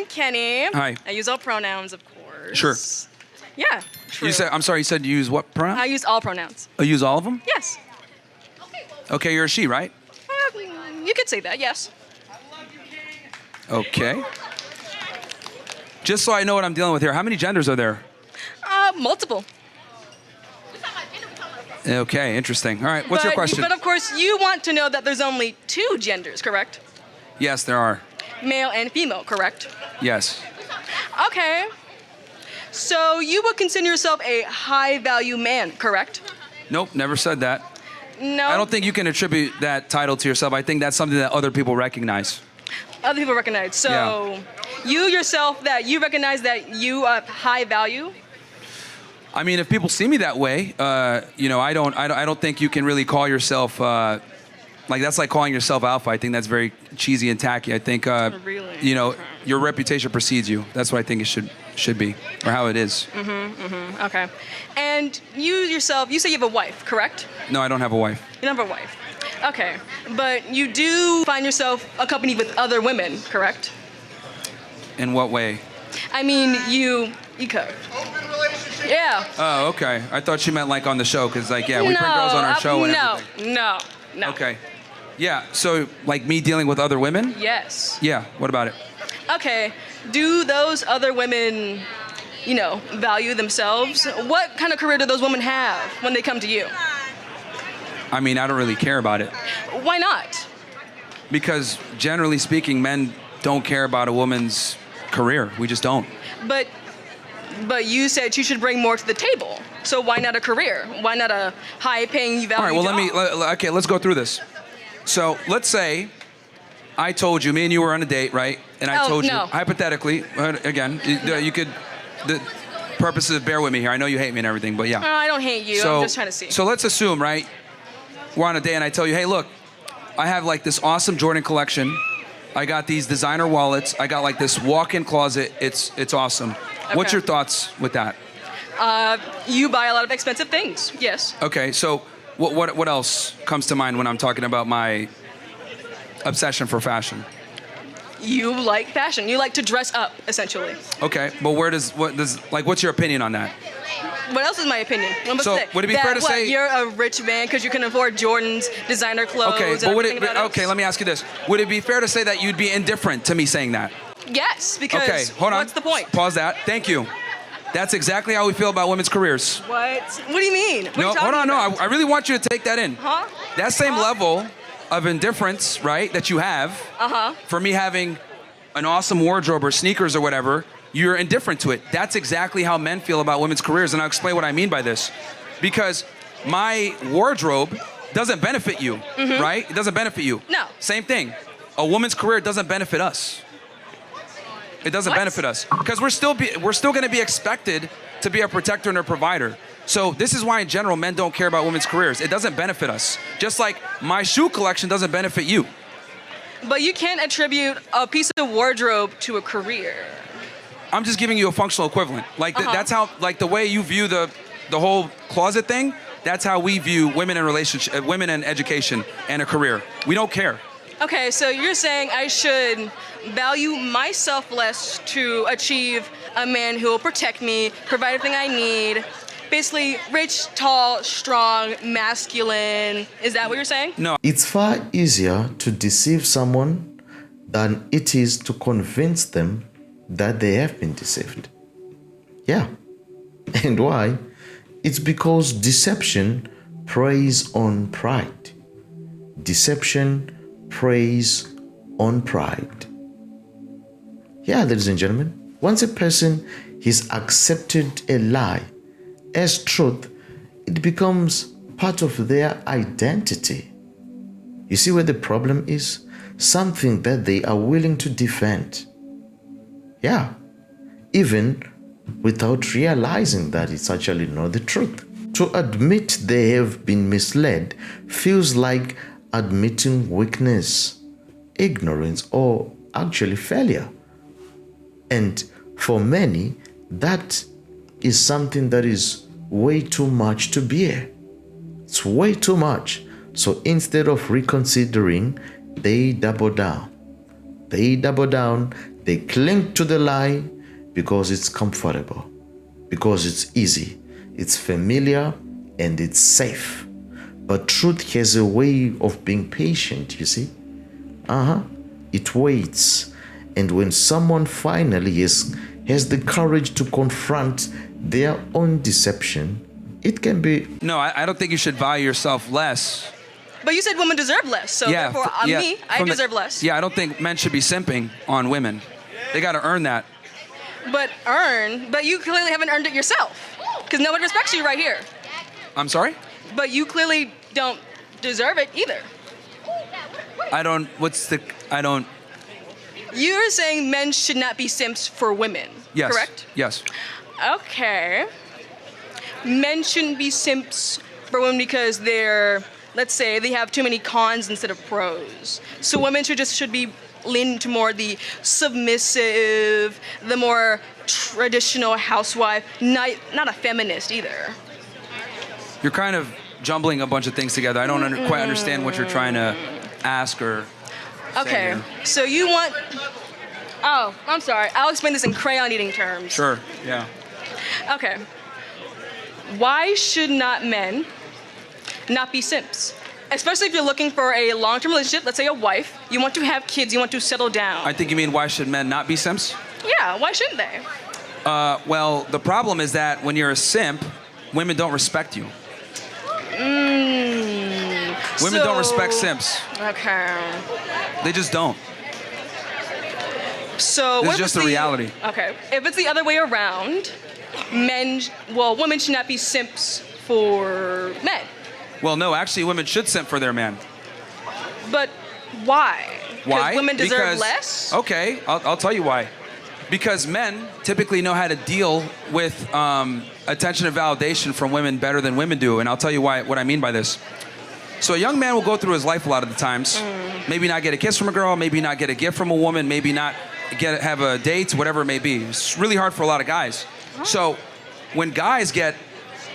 I'm Kenny. Hi. I use all pronouns, of course. Sure. Yeah, true. I'm sorry, you said you use what pronoun? I use all pronouns. Oh, you use all of them? Yes. Okay, you're a she, right? You could say that, yes. Okay. Just so I know what I'm dealing with here, how many genders are there? Multiple. Okay, interesting. All right, what's your question? But of course, you want to know that there's only 2 genders, correct? Yes, there are. Male and female, correct? Yes. Okay. So you would consider yourself a high-value man, correct? Nope, never said that. No. I don't think you can attribute that title to yourself. I think that's something that other people recognize. Other people recognize. So you yourself, that you recognize that you are high value? I mean, if people see me that way, I don't think you can really call yourself that's like calling yourself alpha. I think that's very cheesy and tacky. I think Really? Your reputation precedes you. That's what I think it should be, or how it is. Okay. And you yourself, you say you have a wife, correct? No, I don't have a wife. You don't have a wife. Okay. But you do find yourself accompanied with other women, correct? In what way? I mean, you could. Yeah. Oh, okay. I thought you meant like on the show, because we bring girls on our show and everything. No. Okay. Yeah, so like me dealing with other women? Yes. Yeah, what about it? Okay. Do those other women, value themselves? What kind of career do those women have when they come to you? I mean, I don't really care about it. Why not? Because generally speaking, men don't care about a woman's career. We just don't. But you said you should bring more to the table. So why not a career? Why not a high-paying, value All right, job? let's go through this. So let's say I told you, me and you were on a date, right? And I told you, hypothetically, again, the purposes of bear with me here. I know you hate me and everything, but yeah. I don't hate you. I'm just trying to see. So let's assume, right? We're on a date and I tell you, hey, look, I have like this awesome Jordan collection. I got these designer wallets. I got like this walk-in closet. It's awesome. Okay. What's your thoughts with that? You buy a lot of expensive things. Yes. Okay, so what else comes to mind when I'm talking about my obsession for fashion? You like fashion. You like to dress up, essentially. Okay, but what's your opinion on that? What else is my opinion? So would it be fair to say you're a rich man because you can afford Jordan's designer clothes? Okay, but let me ask you this: would it be fair to say that you'd be indifferent to me saying that? Yes, because hold on. What's the point? Pause that. Thank you. That's exactly how we feel about women's careers. What? What do you mean? No, hold on. No, I really want you to take that in. Huh? That same level of indifference, right, that you have for me having an awesome wardrobe or sneakers or whatever, you're indifferent to it. That's exactly how men feel about women's careers, and I'll explain what I mean by this. Because my wardrobe doesn't benefit you, right? It doesn't benefit you. No. Same thing. A woman's career doesn't benefit us. It doesn't benefit us because we're still going to be expected to be a protector and a provider. So this is why in general men don't care about women's careers. It doesn't benefit us. Just like my shoe collection doesn't benefit you. But you can't attribute a piece of wardrobe to a career. I'm just giving you a functional equivalent. That's how the way you view the whole closet thing. That's how we view women in relationship, women in education and a career. We don't care. Okay, so you're saying I should value myself less to achieve a man who will protect me, provide everything I need. Basically, rich, tall, strong, masculine. Is that what you're saying? No. It's far easier to deceive someone than it is to convince them that they have been deceived. Yeah. And why? It's because deception preys on pride. Deception preys on pride. Yeah, ladies and gentlemen, once a person has accepted a lie as truth, it becomes part of their identity. You see where the problem is? Something that they are willing to defend. Yeah, even without realizing that it's actually not the truth. To admit they have been misled feels like admitting weakness, ignorance, or actually failure. And for many, that is something that is way too much to bear. It's way too much. So instead of reconsidering, they double down. they double down, they cling to the lie because it's comfortable, because it's easy, it's familiar, and it's safe. But truth has a way of being patient, you see. It waits. And when someone finally has the courage to confront their own deception, it can be... No, I don't think you should value yourself less. But you said women deserve less, so therefore, me, I deserve less. Yeah, I don't think men should be simping on women. They got to earn that. But you clearly haven't earned it yourself, because no one respects you right here. I'm sorry? But you clearly don't deserve it either. You're saying men should not be simps for women, yes. Correct? Yes. Okay. Men shouldn't be simps for women because let's say they have too many cons instead of pros. So women should be leaning to more the submissive, the more traditional housewife, not a feminist either. You're kind of jumbling a bunch of things together. I don't quite understand what you're trying to ask or okay, so you want... Oh, I'm sorry. I'll explain this in crayon eating terms. Sure, yeah. Okay. Why should not men not be simps? Especially if you're looking for a long-term relationship, let's say a wife, you want to have kids, you want to settle down. I think you mean why should men not be simps? Yeah, why shouldn't they? Well, the problem is that when you're a simp, women don't respect you. Women don't respect simps. Okay. They just don't. So it's just the reality. Okay. If it's the other way around, women should not be simps for men. Well, no, actually, women should simp for their man. But why? Why? Because women deserve less? Okay, I'll tell you why. Because men typically know how to deal with attention and validation from women better than women do. And I'll tell you what I mean by this. So a young man will go through his life a lot of the times, maybe not get a kiss from a girl, maybe not get a gift from a woman, maybe not have a date, whatever it may be. It's really hard for a lot of guys. So when guys get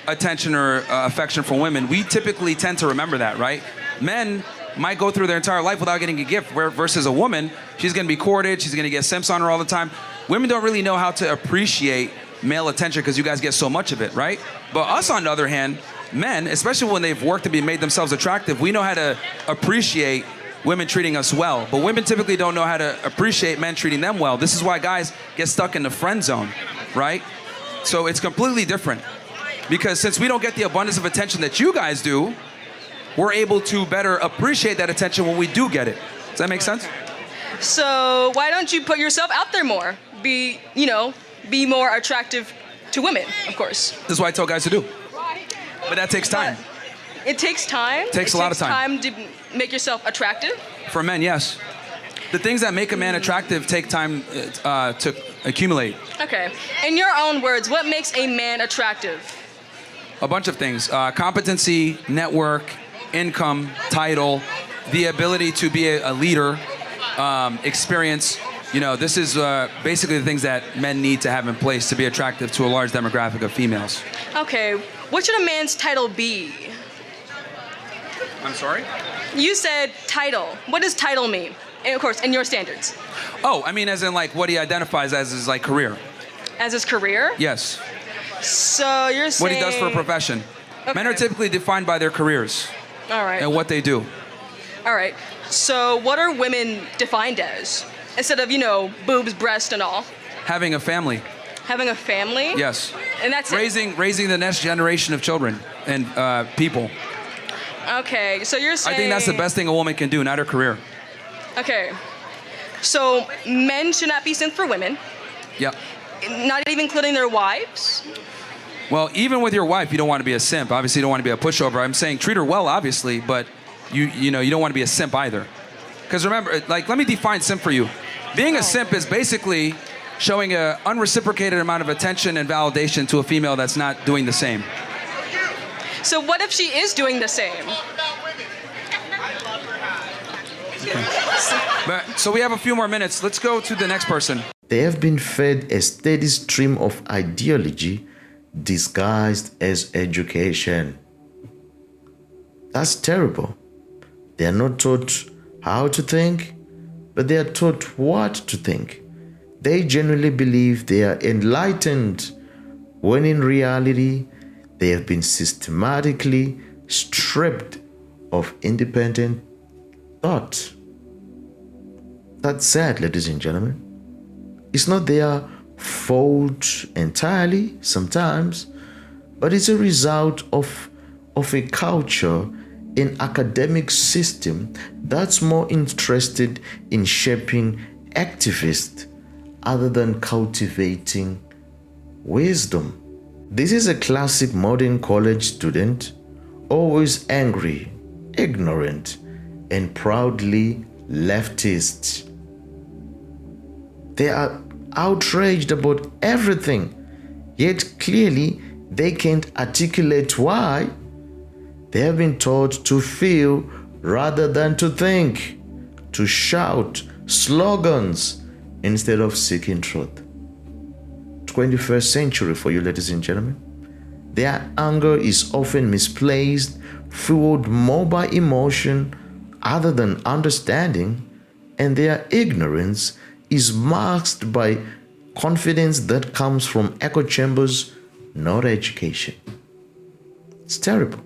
attention or affection from women, we typically tend to remember that, right? Men might go through their entire life without getting a gift, versus a woman, she's gonna be courted, she's gonna get simps on her all the time. Women don't really know how to appreciate male attention because you guys get so much of it, right? But us, on the other hand, men, especially when they've worked and made themselves attractive, we know how to appreciate women treating us well. But women typically don't know how to appreciate men treating them well. This is why guys get stuck in the friend zone, right? So it's completely different. Because since we don't get the abundance of attention that you guys do, we're able to better appreciate that attention when we do get it. Does that make sense? So why don't you put yourself out there more? Be more attractive to women, of course. This is what I tell guys to do. But that takes time. It takes time? It takes a lot of time. To make yourself attractive? For men, yes. The things that make a man attractive take time to accumulate. Okay. In your own words, what makes a man attractive? A bunch of things. Competency, network, income, title, the ability to be a leader, experience. This is basically the things that men need to have in place to be attractive to a large demographic of females. Okay. What should a man's title be? I'm sorry? You said title. What does title mean? And of course, in your standards. Oh, I mean as in like what he identifies as his like career. As his career? Yes. So you're saying... What he does for a profession. Okay. Men are typically defined by their careers. All right. And what they do. All right. So what are women defined as? Instead of, boobs, breast, and all. Having a family. Having a family? Yes. And that's raising the next generation of children and people. Okay, so you're saying... I think that's the best thing a woman can do, not her career. Okay. So men should not be simps for women. Yep. Not even including their wives? Well, even with your wife, you don't want to be a simp. Obviously, you don't want to be a pushover. I'm saying treat her well, obviously, but you don't want to be a simp either. Because remember, let me define simp for you. Being a simp is basically showing an unreciprocated amount of attention and validation to a female that's not doing the same. So what if she is doing the same? Okay. So we have a few more minutes. Let's go to the next person. They have been fed a steady stream of ideology disguised as education. That's terrible. They are not taught how to think, but they are taught what to think. They genuinely believe they are enlightened, when in reality, they have been systematically stripped of independent thought. That's sad, ladies and gentlemen. It's not their fault entirely sometimes, but it's a result of a culture, an academic system that's more interested in shaping activists other than cultivating wisdom. This is a classic modern college student, always angry, ignorant, and proudly leftist. They are outraged about everything, yet clearly they can't articulate why. They have been taught to feel rather than to think, to shout slogans instead of seeking truth. 21st century for you, ladies and gentlemen. Their anger is often misplaced, fueled more by emotion other than understanding, and their ignorance is masked by confidence that comes from echo chambers, not education. It's terrible.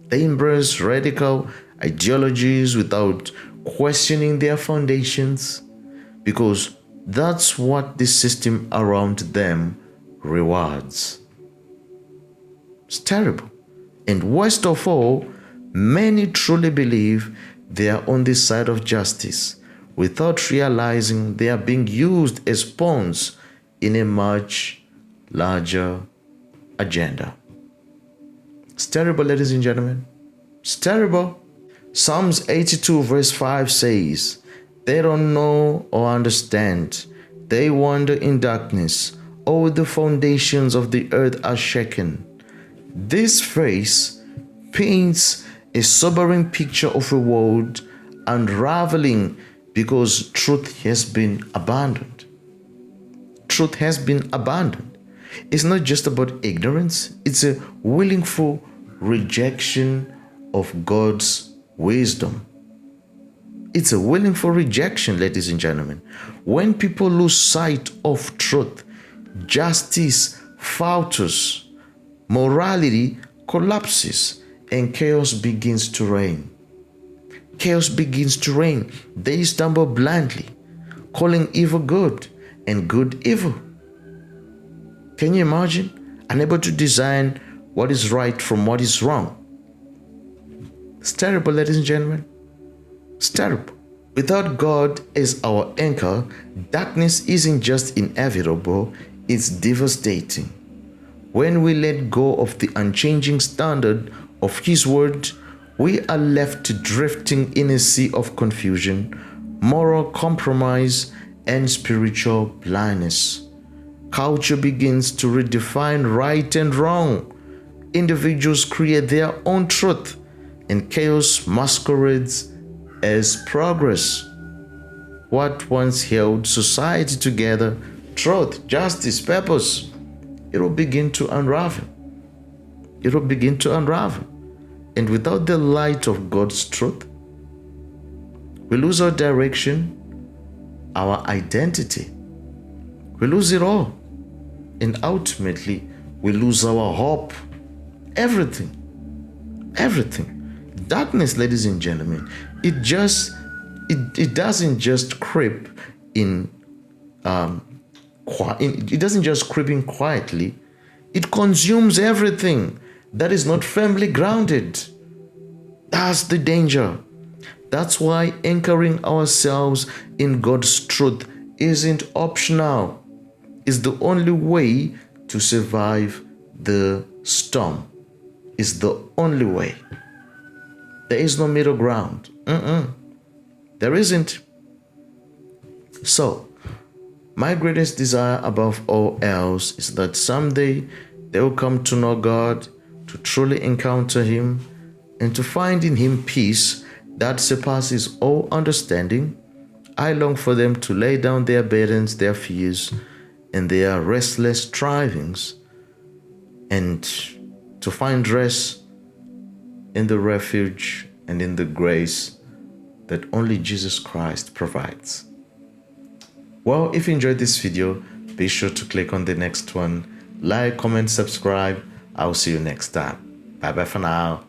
They embrace radical ideologies without questioning their foundations, because that's what the system around them rewards. It's terrible. And worst of all, many truly believe they are on the side of justice without realizing they are being used as pawns in a much larger agenda. It's terrible, ladies and gentlemen. It's terrible. Psalms 82 verse 5 says, "They don't know or understand. They wander in darkness. All the foundations of the earth are shaken." This phrase paints a sobering picture of a world unraveling because truth has been abandoned. Truth has been abandoned. It's not just about ignorance, it's a willful rejection of God's wisdom. It's a willful rejection, ladies and gentlemen. When people lose sight of truth, justice falters, morality collapses, and chaos begins to reign. Chaos begins to reign. They stumble blindly, calling evil good and good evil. Can you imagine? Unable to discern what is right from what is wrong. It's terrible, ladies and gentlemen. It's terrible. Without God as our anchor, darkness isn't just inevitable, it's devastating. When we let go of the unchanging standard of His Word, we are left drifting in a sea of confusion, moral compromise, and spiritual blindness. Culture begins to redefine right and wrong. Individuals create their own truth, and chaos masquerades as progress. What once held society together, truth, justice, purpose, it will begin to unravel. It will begin to unravel. And without the light of God's truth, we lose our direction, our identity. We lose it all. And ultimately, we lose our hope. Everything. Everything. Darkness, ladies and gentlemen, it doesn't just creep in. It doesn't just creep in quietly. It consumes everything that is not firmly grounded. That's the danger. That's why anchoring ourselves in God's truth isn't optional. It's the only way to survive the storm. It's the only way. There is no middle ground. There isn't. So, my greatest desire above all else is that someday they will come to know God, to truly encounter Him, and to find in Him peace that surpasses all understanding. I long for them to lay down their burdens, their fears, and their restless strivings, and to find rest in the refuge and in the grace that only Jesus Christ provides. Well, if you enjoyed this video, be sure to click on the next one. Like, comment, subscribe. I'll see you next time. Bye bye for now.